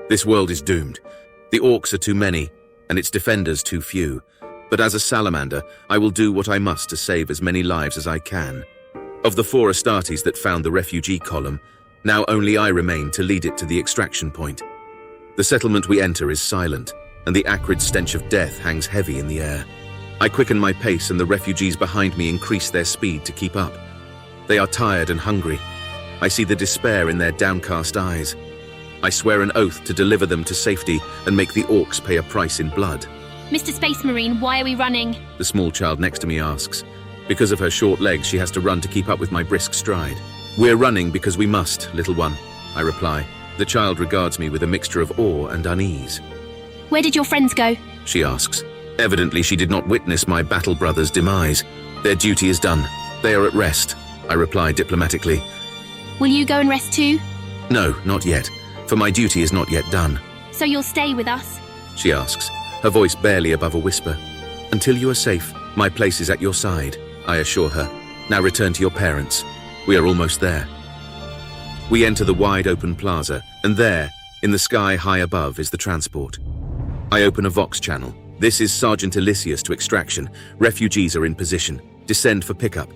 This world is doomed. The orcs are too many, and its defenders too few. But as a salamander, I will do what I must to save as many lives as I can. Of the 4 Astartes that found the refugee column, now only I remain to lead it to the extraction point. The settlement we enter is silent, and the acrid stench of death hangs heavy in the air. I quicken my pace, and the refugees behind me increase their speed to keep up. They are tired and hungry. I see the despair in their downcast eyes. I swear an oath to deliver them to safety and make the orcs pay a price in blood. Mr. Space Marine, why are we running? The small child next to me asks. Because of her short legs, she has to run to keep up with my brisk stride. We're running because we must, little one, I reply. The child regards me with a mixture of awe and unease. Where did your friends go? She asks. Evidently, she did not witness my battle brother's demise. Their duty is done. They are at rest, I reply diplomatically. Will you go and rest too? No, not yet, for my duty is not yet done. So you'll stay with us? She asks, her voice barely above a whisper. Until you are safe, my place is at your side, I assure her. Now return to your parents. We are almost there. We enter the wide open plaza, and there, in the sky high above, is the transport. I open a Vox channel. This is Sergeant Elysius to extraction. Refugees are in position. Descend for pickup.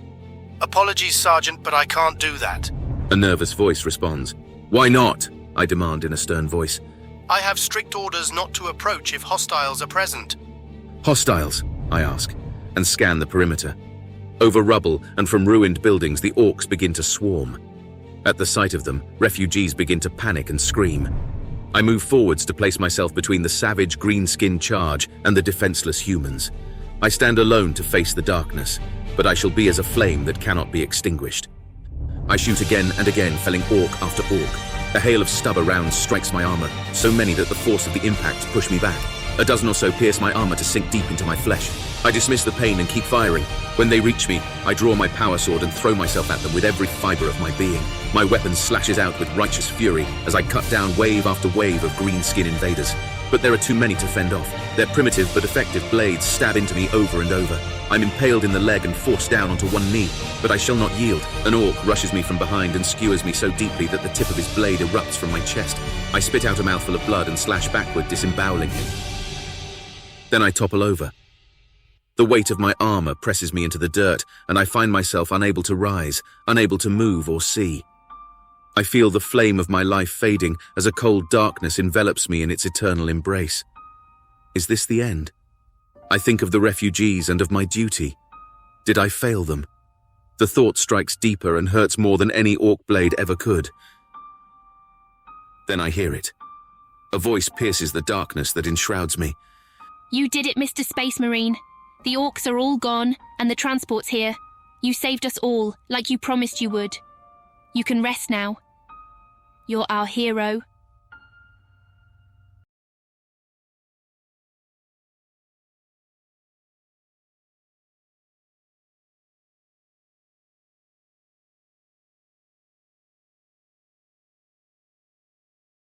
Apologies, Sergeant, but I can't do that. A nervous voice responds. Why not? I demand in a stern voice. I have strict orders not to approach if hostiles are present. Hostiles? I ask, and scan the perimeter. Over rubble and from ruined buildings, the orcs begin to swarm. At the sight of them, refugees begin to panic and scream. I move forwards to place myself between the savage green-skinned charge and the defenseless humans. I stand alone to face the darkness, but I shall be as a flame that cannot be extinguished. I shoot again and again, felling orc after orc. A hail of stubber rounds strikes my armor, so many that the force of the impact push me back. A dozen or so pierce my armor to sink deep into my flesh. I dismiss the pain and keep firing. When they reach me, I draw my power sword and throw myself at them with every fiber of my being. My weapon slashes out with righteous fury as I cut down wave after wave of green-skin invaders. But there are too many to fend off. Their primitive but effective blades stab into me over and over. I'm impaled in the leg and forced down onto one knee, but I shall not yield. An orc rushes me from behind and skewers me so deeply that the tip of his blade erupts from my chest. I spit out a mouthful of blood and slash backward, disemboweling him. Then I topple over. The weight of my armor presses me into the dirt, and I find myself unable to rise, unable to move or see. I feel the flame of my life fading as a cold darkness envelops me in its eternal embrace. Is this the end? I think of the refugees and of my duty. Did I fail them? The thought strikes deeper and hurts more than any orc blade ever could. Then I hear it. A voice pierces the darkness that enshrouds me. You did it, Mr. Space Marine. The orcs are all gone, and the transport's here. You saved us all, like you promised you would. You can rest now. You're our hero.